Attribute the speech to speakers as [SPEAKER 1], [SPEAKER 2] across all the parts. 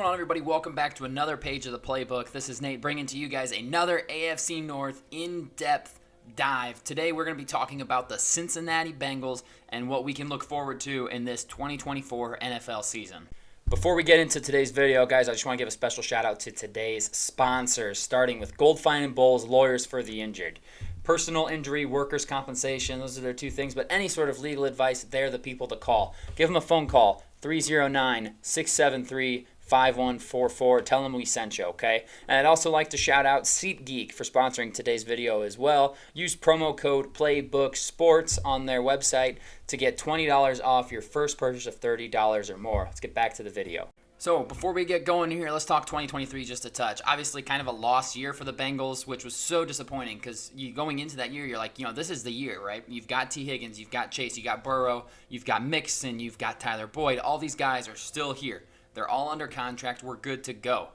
[SPEAKER 1] going on, everybody? Welcome back to another page of the playbook. This is Nate bringing to you guys another AFC North in-depth dive. Today we're going to be talking about the Cincinnati Bengals and what we can look forward to in this 2024 NFL season. Before we get into today's video, guys, I just want to give a special shout out to today's sponsors, starting with Goldfine and Bowles, lawyers for the injured. Personal injury, workers' compensation, those are their two things, but any sort of legal advice, they're the people to call. Give them a phone call, 309-673-5144. Tell them we sent you, okay? And I'd also like to shout out SeatGeek for sponsoring today's video as well. Use promo code PlaybookSports on their website to get $20 off your first purchase of $30 or more. Let's get back to the video. So before we get going here, let's talk 2023 just a touch. Obviously, kind of a lost year for the Bengals, which was so disappointing because going into that year, you're like, this is the year, right? You've got T. Higgins, you've got Chase, you got Burrow, you've got Mixon, you've got Tyler Boyd. All these guys are still here. They're all under contract. We're good to go.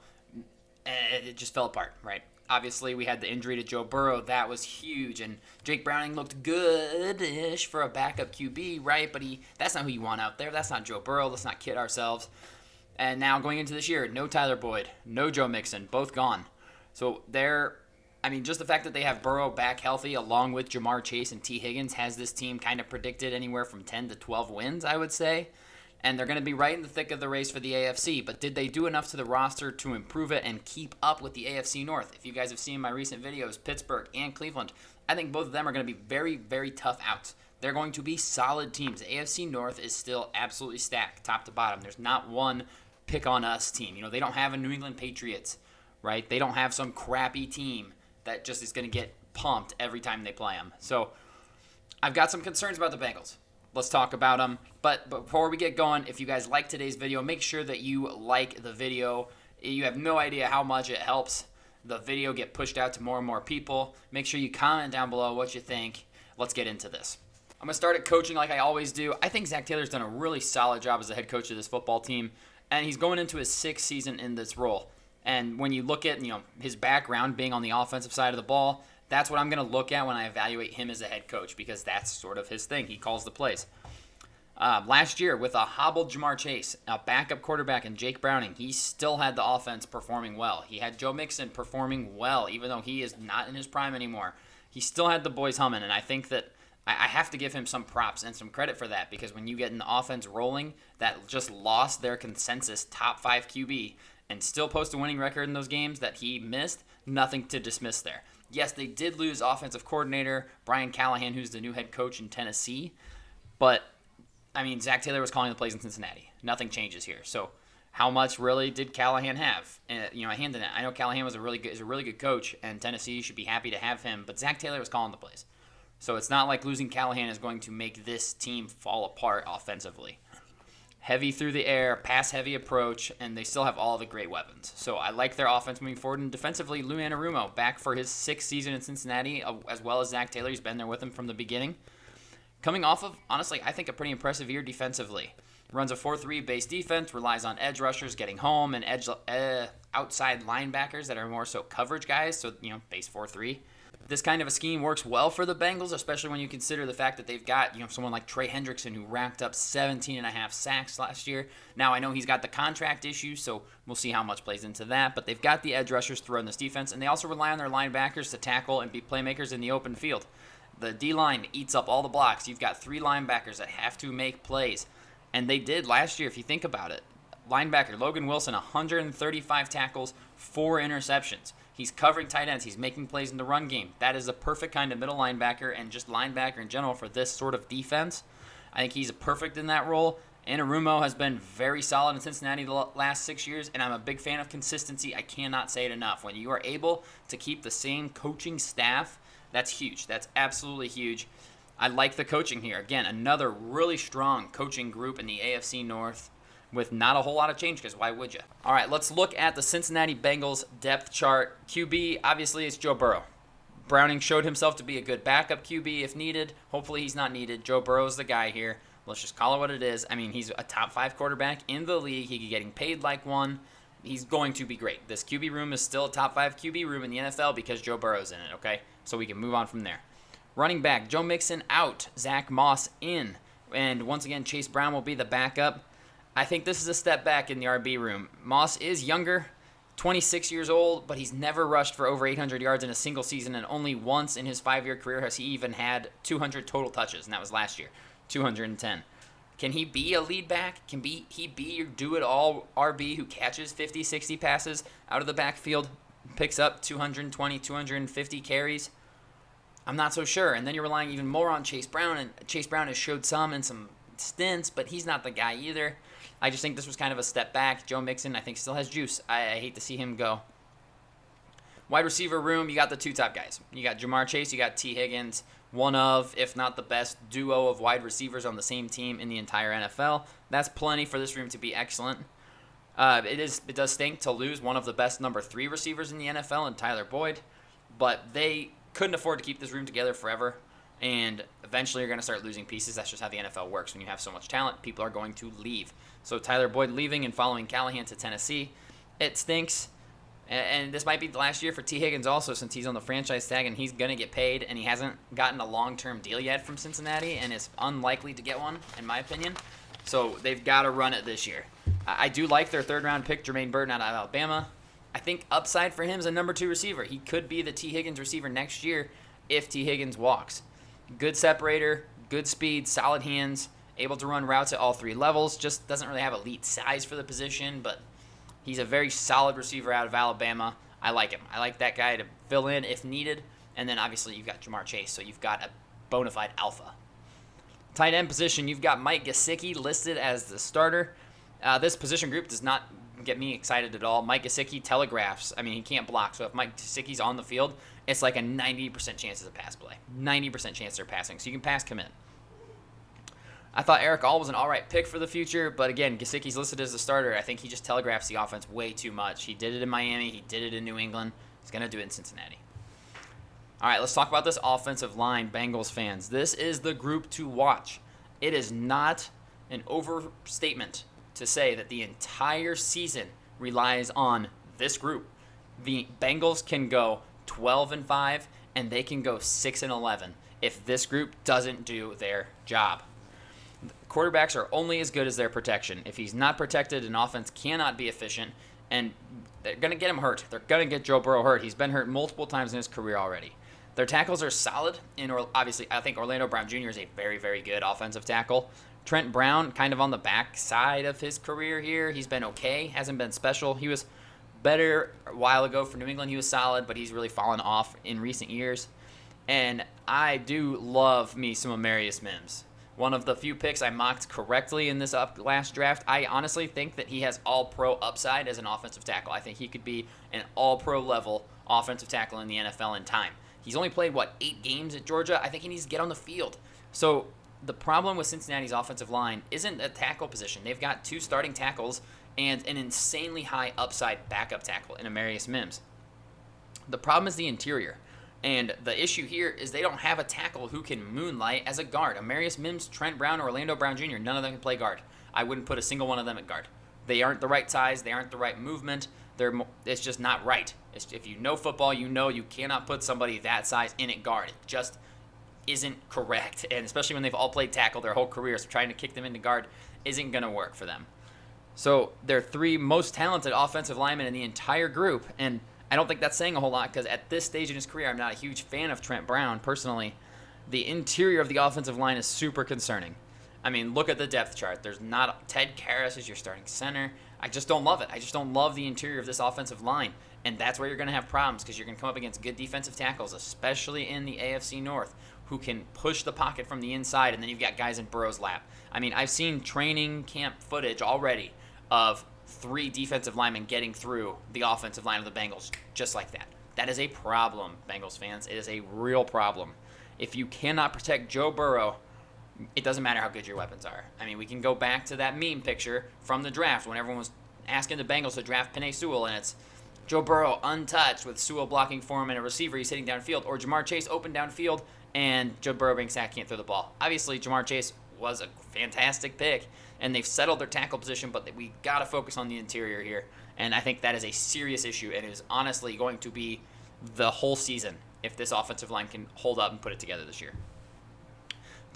[SPEAKER 1] And it just fell apart, right? Obviously, we had the injury to Joe Burrow. That was huge. And Jake Browning looked good-ish for a backup QB, right? But that's not who you want out there. That's not Joe Burrow. Let's not kid ourselves. And now going into this year, no Tyler Boyd, no Joe Mixon, both gone. So just the fact that they have Burrow back healthy along with Jamar Chase and T. Higgins has this team kind of predicted anywhere from 10 to 12 wins, I would say. And they're going to be right in the thick of the race for the AFC. But did they do enough to the roster to improve it and keep up with the AFC North? If you guys have seen my recent videos, Pittsburgh and Cleveland, I think both of them are going to be very, very tough outs. They're going to be solid teams. The AFC North is still absolutely stacked, top to bottom. There's not one pick-on-us team. They don't have a New England Patriots, right? They don't have some crappy team that just is going to get pumped every time they play them. So I've got some concerns about the Bengals. Let's talk about them. But before we get going, if you guys like today's video, make sure that you like the video. You have no idea how much it helps the video get pushed out to more and more people. Make sure you comment down below what you think. Let's get into this. I'm going to start at coaching like I always do. I think Zach Taylor's done a really solid job as the head coach of this football team. And he's going into his sixth season in this role. And when you look at his background being on the offensive side of the ball, that's what I'm going to look at when I evaluate him as a head coach because that's sort of his thing. He calls the plays. Last year, with a hobbled Jamar Chase, a backup quarterback, and Jake Browning, he still had the offense performing well. He had Joe Mixon performing well, even though he is not in his prime anymore. He still had the boys humming, and I think that I have to give him some props and some credit for that because when you get an offense rolling that just lost their consensus top 5 QB and still post a winning record in those games that he missed, nothing to dismiss there. Yes, they did lose offensive coordinator Brian Callahan, who's the new head coach in Tennessee, but Zach Taylor was calling the plays in Cincinnati. Nothing changes here. So how much really did Callahan have? A hand in it. I know Callahan is a really good coach, and Tennessee should be happy to have him, but Zach Taylor was calling the plays. So it's not like losing Callahan is going to make this team fall apart offensively. Heavy through the air, pass-heavy approach, and they still have all the great weapons. So I like their offense moving forward. And defensively, Lou Anarumo back for his 6th season in Cincinnati, as well as Zach Taylor. He's been there with him from the beginning. Coming off of, honestly, I think a pretty impressive year defensively. Runs a 4-3 base defense, relies on edge rushers getting home, and outside linebackers that are more so coverage guys, so, base 4-3. This kind of a scheme works well for the Bengals, especially when you consider the fact that they've got someone like Trey Hendrickson who racked up 17.5 sacks last year. Now, I know he's got the contract issue, so we'll see how much plays into that. But they've got the edge rushers to run this defense, and they also rely on their linebackers to tackle and be playmakers in the open field. The D-line eats up all the blocks. You've got 3 linebackers that have to make plays, and they did last year if you think about it. Linebacker Logan Wilson, 135 tackles, 4 interceptions. He's covering tight ends. He's making plays in the run game. That is a perfect kind of middle linebacker and just linebacker in general for this sort of defense. I think he's perfect in that role. Anarumo has been very solid in Cincinnati the last 6 years, and I'm a big fan of consistency. I cannot say it enough. When you are able to keep the same coaching staff, that's huge. That's absolutely huge. I like the coaching here. Again, another really strong coaching group in the AFC North, with not a whole lot of change, because why would you? All right, let's look at the Cincinnati Bengals depth chart. QB, obviously, it's Joe Burrow. Browning showed himself to be a good backup QB if needed. Hopefully he's not needed. Joe Burrow's the guy here. Let's just call it what it is. He's a top 5 quarterback in the league. He's getting paid like one. He's going to be great. This QB room is still a top 5 QB room in the NFL because Joe Burrow's in it, okay? So we can move on from there. Running back, Joe Mixon out. Zach Moss in. And once again, Chase Brown will be the backup. I think this is a step back in the RB room. Moss is younger, 26 years old, but he's never rushed for over 800 yards in a single season, and only once in his 5-year career has he even had 200 total touches, and that was last year, 210. Can he be a lead back? Can he be your do-it-all RB who catches 50, 60 passes out of the backfield, picks up 220, 250 carries? I'm not so sure. And then you're relying even more on Chase Brown, and Chase Brown has showed some in some stints, but he's not the guy either. I just think this was kind of a step back. Joe Mixon, I think, still has juice. I hate to see him go. Wide receiver room, you got the two top guys. You got Jamar Chase, you got T. Higgins, one of, if not the best duo of wide receivers on the same team in the entire NFL. That's plenty for this room to be excellent. It does stink to lose one of the best number 3 receivers in the NFL in Tyler Boyd, but they couldn't afford to keep this room together forever, and eventually you're going to start losing pieces. That's just how the NFL works. When you have so much talent, people are going to leave. So Tyler Boyd leaving and following Callahan to Tennessee, it stinks. And this might be the last year for T. Higgins also, since he's on the franchise tag and he's going to get paid, and he hasn't gotten a long-term deal yet from Cincinnati and is unlikely to get one, in my opinion. So they've got to run it this year. I do like their third-round pick, Jermaine Burton out of Alabama. I think upside for him is a number 2 receiver. He could be the T. Higgins receiver next year if T. Higgins walks. Good separator, good speed, solid hands, able to run routes at all 3 levels. Just doesn't really have elite size for the position, but he's a very solid receiver out of Alabama. I like him. I like that guy to fill in if needed. And then obviously you've got Jamar Chase, so you've got a bona fide alpha. Tight end position, you've got Mike Gesicki listed as the starter. This position group does not get me excited at all. Mike Gesicki telegraphs. I mean, he can't block. So if Mike Gesicki's on the field, it's like a 90% chance of a pass play. 90% chance they're passing. So you can pass commit. I thought Eric All was an all right pick for the future, but again, Gesicki's listed as the starter. I think he just telegraphs the offense way too much. He did it in Miami. He did it in New England. He's going to do it in Cincinnati. All right, let's talk about this offensive line, Bengals fans. This is the group to watch. It is not an overstatement to say that the entire season relies on this group. The Bengals can go 12-5, and they can go 6-11 if this group doesn't do their job. Quarterbacks are only as good as their protection. If he's not protected, an offense cannot be efficient, and they're going to get him hurt. They're going to get Joe Burrow hurt. He's been hurt multiple times in his career already. Their tackles are solid, and obviously I think Orlando Brown Jr. is a very, very good offensive tackle. Trent Brown, kind of on the back side of his career here. He's been okay, hasn't been special. He was better a while ago for New England. He was solid, but he's really fallen off in recent years. And I do love me some Amarius Mims. One of the few picks I mocked correctly in this last draft. I honestly think that he has all-pro upside as an offensive tackle. I think he could be an all-pro level offensive tackle in the NFL in time. He's only played, 8 games at Georgia? I think he needs to get on the field. So the problem with Cincinnati's offensive line isn't a tackle position. They've got 2 starting tackles and an insanely high upside backup tackle in Amarius Mims. The problem is the interior. And the issue here is they don't have a tackle who can moonlight as a guard. Amarius Mims, Trent Brown, or Orlando Brown Jr., none of them can play guard. I wouldn't put a single one of them at guard. They aren't the right size. They aren't the right movement. It's just not right. If you know football, you know you cannot put somebody that size in at guard. It just isn't correct. And especially when they've all played tackle their whole careers, trying to kick them into guard isn't going to work for them. So they're 3 most talented offensive linemen in the entire group, and I don't think that's saying a whole lot because at this stage in his career, I'm not a huge fan of Trent Brown personally. The interior of the offensive line is super concerning. I mean, look at the depth chart. There's not Ted Karras as your starting center. I just don't love it. I just don't love the interior of this offensive line, and that's where you're going to have problems because you're going to come up against good defensive tackles, especially in the AFC North, who can push the pocket from the inside, and then you've got guys in Burrow's lap. I mean, I've seen training camp footage already of 3 defensive linemen getting through the offensive line of the Bengals just like that. That is a problem, Bengals fans. It is a real problem. If you cannot protect Joe Burrow, it doesn't matter how good your weapons are. I mean, we can go back to that meme picture from the draft when everyone was asking the Bengals to draft Penei Sewell, and it's Joe Burrow untouched with Sewell blocking for him and a receiver he's hitting downfield, or Jamar Chase open downfield and Joe Burrow being sacked, can't throw the ball. Obviously, Jamar Chase was a fantastic pick, and they've settled their tackle position, but we got to focus on the interior here, and I think that is a serious issue, and it is honestly going to be the whole season if this offensive line can hold up and put it together this year.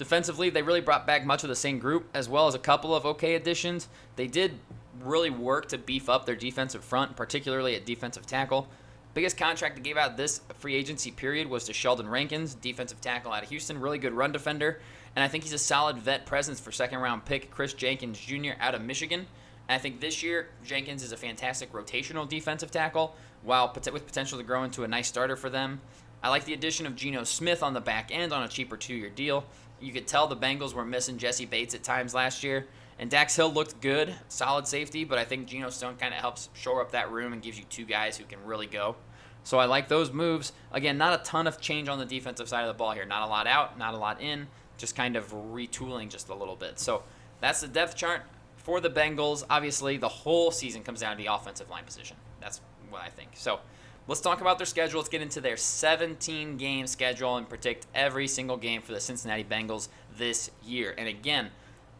[SPEAKER 1] Defensively, they really brought back much of the same group, as well as a couple of okay additions. They did really work to beef up their defensive front, particularly at defensive tackle. Biggest contract they gave out this free agency period was to Sheldon Rankins, defensive tackle out of Houston, really good run defender, and I think he's a solid vet presence for second-round pick Chris Jenkins Jr. out of Michigan. And I think this year, Jenkins is a fantastic rotational defensive tackle, with potential to grow into a nice starter for them. I like the addition of Geno Smith on the back end on a cheaper 2-year deal. You could tell the Bengals were missing Jesse Bates at times last year. And Dax Hill looked good, solid safety, but I think Geno Stone kind of helps shore up that room and gives you two guys who can really go. So I like those moves. Again, not a ton of change on the defensive side of the ball here. Not a lot out, not a lot in, just kind of retooling just a little bit. So that's the depth chart for the Bengals. Obviously, the whole season comes down to the offensive line position. That's what I think. So let's talk about their schedule. Let's get into their 17-game schedule and predict every single game for the Cincinnati Bengals this year. And again,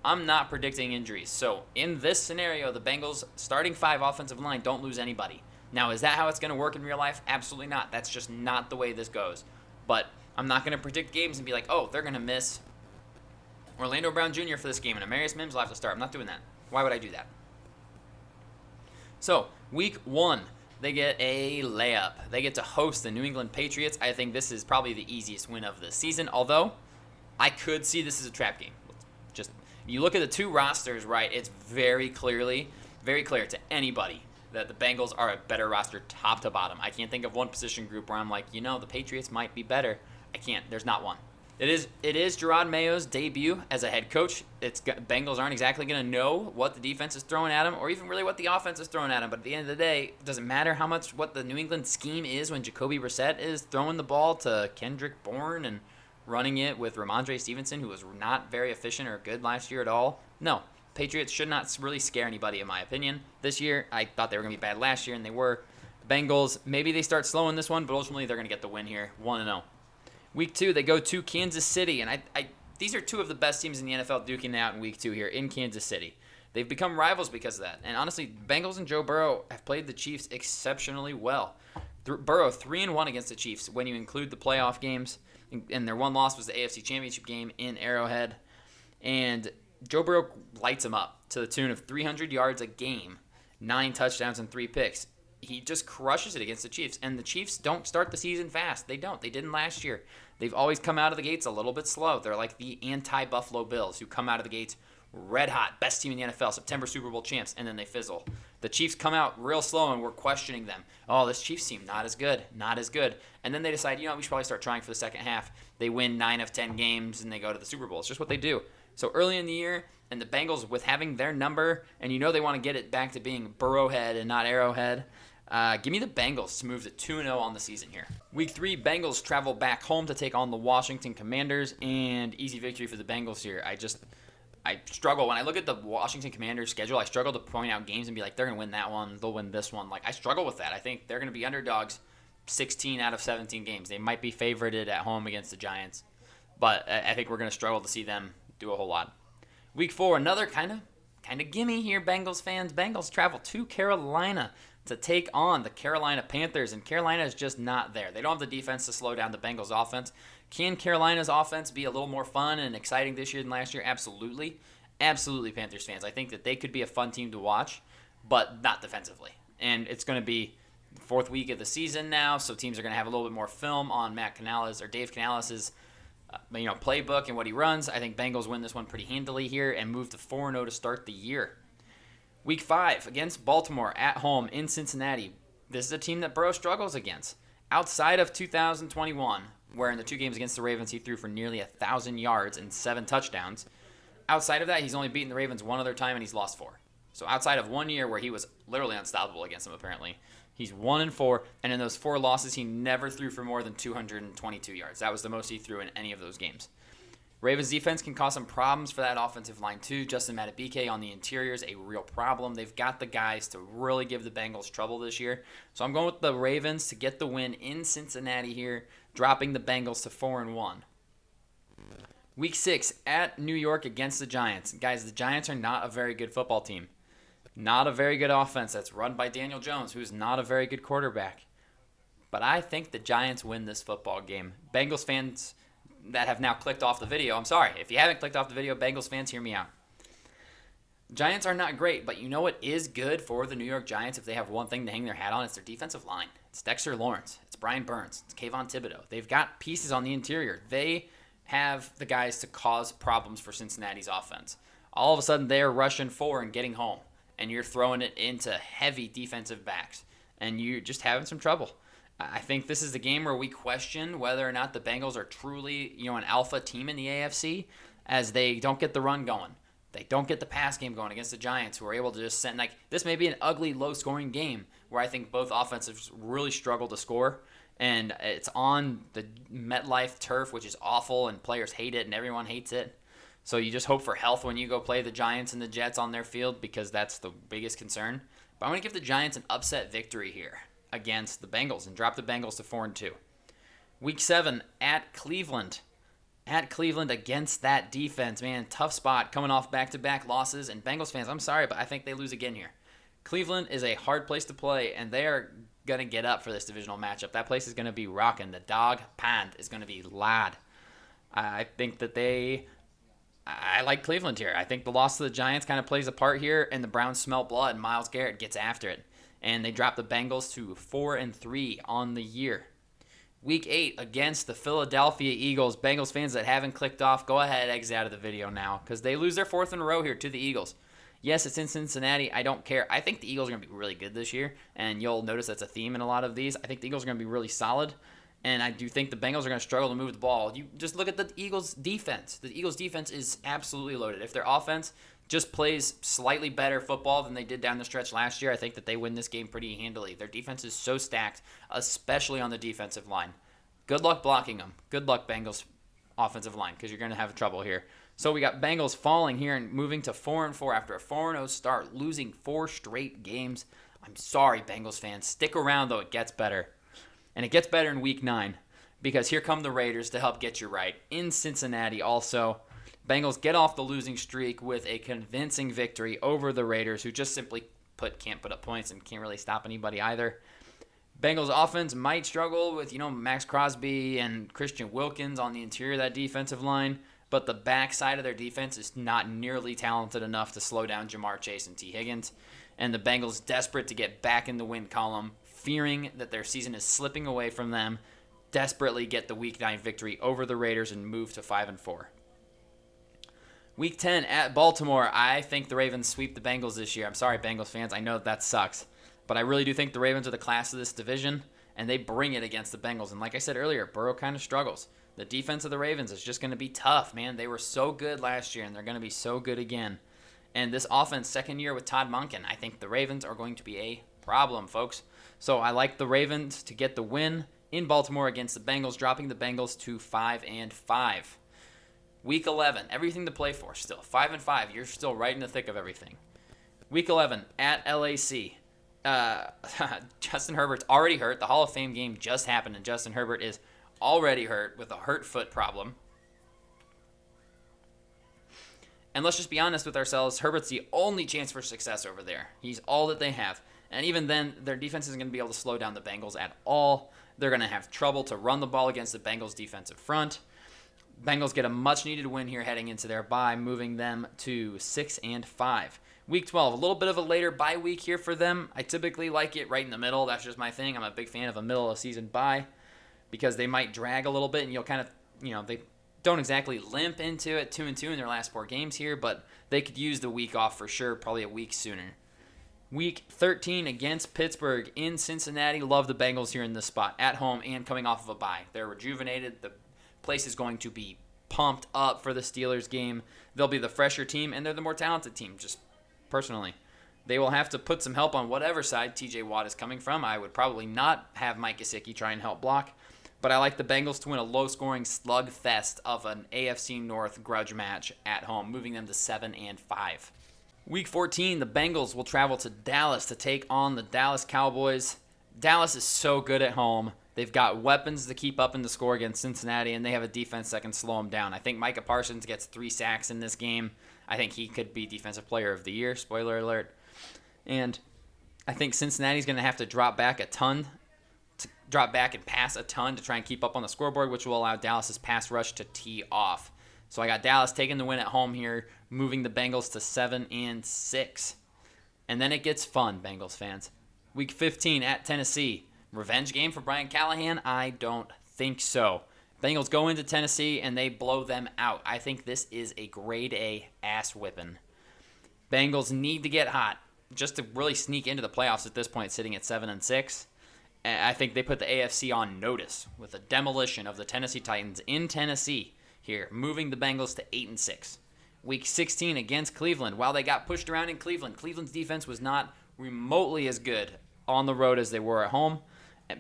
[SPEAKER 1] I'm not predicting injuries. So in this scenario, the Bengals starting 5 offensive line don't lose anybody. Now, is that how it's going to work in real life? Absolutely not. That's just not the way this goes. But I'm not going to predict games and be like, oh, they're going to miss Orlando Brown Jr. for this game, and Amarius Mims will have to start. I'm not doing that. Why would I do that? So, week 1, they get a layup. They get to host the New England Patriots. I think this is probably the easiest win of the season, although I could see this as a trap game. Just, you look at the two rosters, right, it's very clear to anybody that the Bengals are a better roster top to bottom. I can't think of one position group where I'm like, the Patriots might be better. I can't. There's not one. It is Gerard Mayo's debut as a head coach. Bengals aren't exactly going to know what the defense is throwing at him or even really what the offense is throwing at him. But at the end of the day, it doesn't matter what the New England scheme is when Jacoby Brissett is throwing the ball to Kendrick Bourne and running it with Ramondre Stevenson, who was not very efficient or good last year at all. No. Patriots should not really scare anybody, in my opinion. This year, I thought they were going to be bad last year, and they were. Bengals, maybe they start slow in this one, but ultimately they're going to get the win here, 1-0. Week 2, they go to Kansas City, and these are two of the best teams in the NFL duking out in Week 2 here in Kansas City. They've become rivals because of that. And honestly, Bengals and Joe Burrow have played the Chiefs exceptionally well. Burrow 3-1 against the Chiefs when you include the playoff games, and their one loss was the AFC Championship game in Arrowhead. And Joe Burrow lights him up to the tune of 300 yards a game, 9 touchdowns and 3 picks. He just crushes it against the Chiefs. And the Chiefs don't start the season fast. They don't. They didn't last year. They've always come out of the gates a little bit slow. They're like the anti-Buffalo Bills who come out of the gates red hot, best team in the NFL, September Super Bowl champs, and then they fizzle. The Chiefs come out real slow, and we're questioning them. Oh, this Chiefs team, not as good. And then they decide, we should probably start trying for the second half. They win 9 of 10 games, and they go to the Super Bowl. It's just what they do. So early in the year, and the Bengals with having their number, and they want to get it back to being Burrowhead and not Arrowhead, give me the Bengals to move to 2-0 on the season here. Week 3, Bengals travel back home to take on the Washington Commanders, and easy victory for the Bengals here. I struggle. When I look at the Washington Commanders schedule, I struggle to point out games and be like, they're going to win that one, they'll win this one. I struggle with that. I think they're going to be underdogs 16 out of 17 games. They might be favorited at home against the Giants, but I think we're going to struggle to see them do a whole lot. Week 4, another kind of gimme here, Bengals fans. Bengals travel to Carolina to take on the Carolina Panthers, and Carolina is just not there. They don't have the defense to slow down the Bengals offense. Can Carolina's offense be a little more fun and exciting this year than last year? Absolutely. Absolutely, Panthers fans. I think that they could be a fun team to watch, but not defensively. And it's going to be the 4th week of the season now, so teams are going to have a little bit more film on Matt Canales or Dave Canales' playbook and what he runs. I think Bengals win this one pretty handily here and move to 4-0 to start the year. Week 5 against Baltimore at home in Cincinnati. This is a team that Burrow struggles against. Outside of 2021, where in the 2 games against the Ravens he threw for nearly 1,000 yards and 7 touchdowns. Outside of that, he's only beaten the Ravens one other time and he's lost 4. So outside of 1 year where he was literally unstoppable against them apparently, he's 1-4, and in those 4 losses, he never threw for more than 222 yards. That was the most he threw in any of those games. Ravens defense can cause some problems for that offensive line too. Justin Madubuike on the interior is a real problem. They've got the guys to really give the Bengals trouble this year. So I'm going with the Ravens to get the win in Cincinnati here, dropping the Bengals to 4-1. Week 6 at New York against the Giants. Guys, the Giants are not a very good football team. Not a very good offense that's run by Daniel Jones, who's not a very good quarterback. But I think the Giants win this football game. Bengals fans, that have now clicked off the video, I'm sorry. If you haven't clicked off the video, Bengals fans, hear me out. Giants are not great, but you know what is good for the New York Giants if they have one thing to hang their hat on? It's their defensive line. It's Dexter Lawrence. It's Brian Burns. It's Kayvon Thibodeau. They've got pieces on the interior. They have the guys to cause problems for Cincinnati's offense. All of a sudden, they're rushing 4 and getting home, and you're throwing it into heavy defensive backs, and you're just having some trouble. I think this is the game where we question whether or not the Bengals are truly, an alpha team in the AFC, as they don't get the run going. They don't get the pass game going against the Giants, who are able to just send, this may be an ugly, low-scoring game where I think both offenses really struggle to score. And it's on the MetLife turf, which is awful, and players hate it, and everyone hates it. So you just hope for health when you go play the Giants and the Jets on their field, because that's the biggest concern. But I'm going to give the Giants an upset victory here against the Bengals and drop the Bengals to 4-2. Week 7 at Cleveland. At Cleveland against that defense, man, tough spot coming off back-to-back losses. And Bengals fans, I'm sorry, but I think they lose again here. Cleveland is a hard place to play, and they are going to get up for this divisional matchup. That place is going to be rocking. The dog pound is going to be loud. I think that I like Cleveland here. I think the loss to the Giants kind of plays a part here, and the Browns smell blood, and Myles Garrett gets after it. And they drop the Bengals to 4-3 on the year. Week 8 against the Philadelphia Eagles. Bengals fans that haven't clicked off, go ahead, exit out of the video now, because they lose their 4th in a row here to the Eagles. Yes, it's in Cincinnati. I don't care. I think the Eagles are going to be really good this year, and you'll notice that's a theme in a lot of these. I think the Eagles are going to be really solid, and I do think the Bengals are going to struggle to move the ball. You just look at the Eagles' defense. The Eagles' defense is absolutely loaded. If their offense just plays slightly better football than they did down the stretch last year, I think that they win this game pretty handily. Their defense is so stacked, especially on the defensive line. Good luck blocking them. Good luck, Bengals offensive line, because you're going to have trouble here. So we got Bengals falling here and moving to 4-4 after a 4-0 start, losing 4 straight games. I'm sorry, Bengals fans. Stick around, though. It gets better. And it gets better in Week 9, because here come the Raiders to help get you right. In Cincinnati also, Bengals get off the losing streak with a convincing victory over the Raiders, who just simply can't put up points and can't really stop anybody either. Bengals offense might struggle with, Max Crosby and Christian Wilkins on the interior of that defensive line, but the backside of their defense is not nearly talented enough to slow down Jamar Chase and T. Higgins. And the Bengals, desperate to get back in the win column, fearing that their season is slipping away from them, desperately get the Week 9 victory over the Raiders and move to 5-4. Week 10 at Baltimore. I think the Ravens sweep the Bengals this year. I'm sorry, Bengals fans. I know that sucks. But I really do think the Ravens are the class of this division, and they bring it against the Bengals. And like I said earlier, Burrow kind of struggles. The defense of the Ravens is just going to be tough, man. They were so good last year, and they're going to be so good again. And this offense, second year with Todd Monken, I think the Ravens are going to be a problem, folks. So I like the Ravens to get the win in Baltimore against the Bengals, dropping the Bengals to 5-5. Week 11, everything to play for still. 5-5, you're still right in the thick of everything. Week 11 at LAC. Justin Herbert's already hurt. The Hall of Fame game just happened, and Justin Herbert is already hurt with a hurt foot problem. And let's just be honest with ourselves, Herbert's the only chance for success over there. He's all that they have. And even then, their defense isn't going to be able to slow down the Bengals at all. They're going to have trouble to run the ball against the Bengals' defensive front. Bengals get a much-needed win here heading into their bye, moving them to 6-5. Week 12, a little bit of a later bye week here for them. I typically like it right in the middle. That's just my thing. I'm a big fan of a middle-of-season bye because they might drag a little bit, and you'll kind of, they don't exactly limp into it 2-2 in their last 4 games here, but they could use the week off for sure, probably a week sooner. Week 13 against Pittsburgh in Cincinnati. Love the Bengals here in this spot, at home and coming off of a bye. They're rejuvenated. The place is going to be pumped up for the Steelers game. They'll be the fresher team, and they're the more talented team, just personally. They will have to put some help on whatever side TJ Watt is coming from. I would probably not have Mike Gesicki try and help block, but I like the Bengals to win a low-scoring slugfest of an AFC North grudge match at home, moving them to 7-5. Week 14, the Bengals will travel to Dallas to take on the Dallas Cowboys. Dallas is so good at home. They've got weapons to keep up in the score against Cincinnati, and they have a defense that can slow them down. I think Micah Parsons gets 3 sacks in this game. I think he could be Defensive Player of the Year, spoiler alert. And I think Cincinnati's going to have to drop back a ton to drop back and pass a ton to try and keep up on the scoreboard, which will allow Dallas's pass rush to tee off. So I got Dallas taking the win at home here, moving the Bengals to 7-6. And then it gets fun, Bengals fans. Week 15 at Tennessee. Revenge game for Brian Callahan? I don't think so. Bengals go into Tennessee and they blow them out. I think this is a grade A ass whipping. Bengals need to get hot just to really sneak into the playoffs at this point, sitting at 7-6. I think they put the AFC on notice with the demolition of the Tennessee Titans in Tennessee here, moving the Bengals to 8-6. Week 16 against Cleveland. While they got pushed around in Cleveland, Cleveland's defense was not remotely as good on the road as they were at home.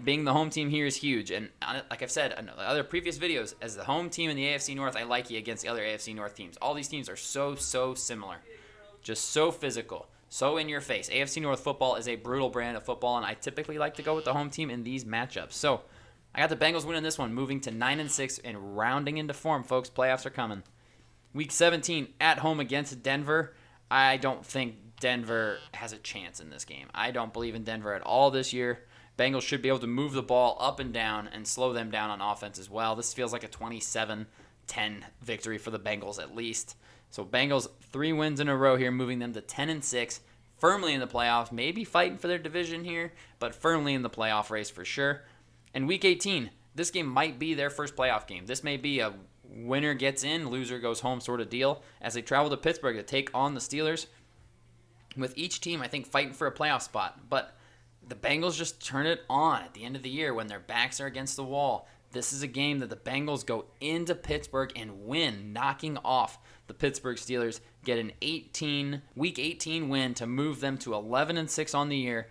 [SPEAKER 1] Being the home team here is huge. And like I've said in other previous videos, as the home team in the AFC North, I like you against the other AFC North teams. All these teams are so similar. Just so physical. So in your face. AFC North football is a brutal brand of football, and I typically like to go with the home team in these matchups. So I got the Bengals winning this one, moving to 9-6 and rounding into form, folks. Playoffs are coming. Week 17 at home against Denver. I don't think Denver has a chance in this game. I don't believe in Denver at all this year. Bengals should be able to move the ball up and down and slow them down on offense as well. This feels like a 27-10 victory for the Bengals at least. So Bengals 3 wins in a row here, moving them to 10-6, firmly in the playoffs, maybe fighting for their division here, but firmly in the playoff race for sure. And Week 18, this game might be their first playoff game. This may be a winner gets in, loser goes home sort of deal as they travel to Pittsburgh to take on the Steelers. With each team, I think, fighting for a playoff spot. But the Bengals just turn it on at the end of the year when their backs are against the wall. This is a game that the Bengals go into Pittsburgh and win, knocking off the Pittsburgh Steelers, get an Week 18 win to move them to 11-6 on the year,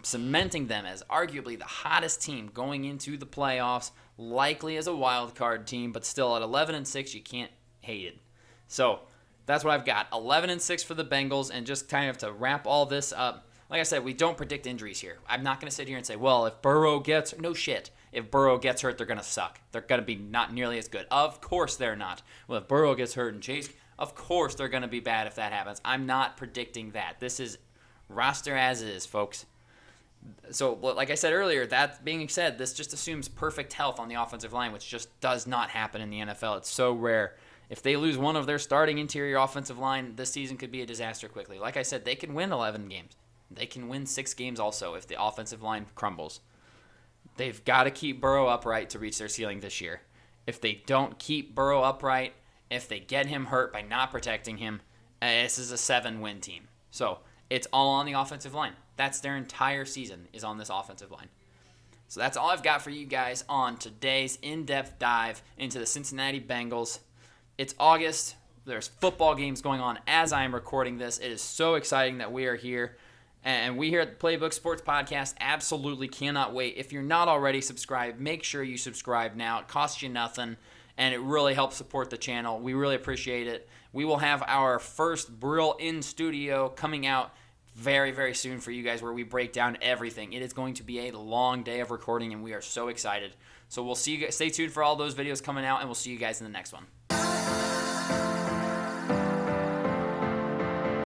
[SPEAKER 1] cementing them as arguably the hottest team going into the playoffs, likely as a wild card team, but still at 11-6, you can't hate it. So that's what I've got, 11-6 for the Bengals, and just kind of to wrap all this up, like I said, we don't predict injuries here. I'm not going to sit here and say, well, if Burrow gets, no shit. If Burrow gets hurt, they're going to suck. They're going to be not nearly as good. Of course they're not. Well, if Burrow gets hurt and Chase, of course they're going to be bad if that happens. I'm not predicting that. This is roster as is, folks. So, like I said earlier, that being said, this just assumes perfect health on the offensive line, which just does not happen in the NFL. It's so rare. If they lose one of their starting interior offensive line, this season could be a disaster quickly. Like I said, they can win 11 games. They can win 6 games also if the offensive line crumbles. They've got to keep Burrow upright to reach their ceiling this year. If they don't keep Burrow upright, if they get him hurt by not protecting him, this is a 7-win team. So it's all on the offensive line. That's their entire season is on this offensive line. So that's all I've got for you guys on today's in-depth dive into the Cincinnati Bengals. It's August. There's football games going on as I am recording this. It is so exciting that we are here. And we here at the Playbook Sports Podcast absolutely cannot wait. If you're not already subscribed, make sure you subscribe now. It costs you nothing, and it really helps support the channel. We really appreciate it. We will have our first Brill in studio coming out very, very soon for you guys where we break down everything. It is going to be a long day of recording, and we are so excited. So we'll see you guys. Stay tuned for all those videos coming out, and we'll see you guys in the next one.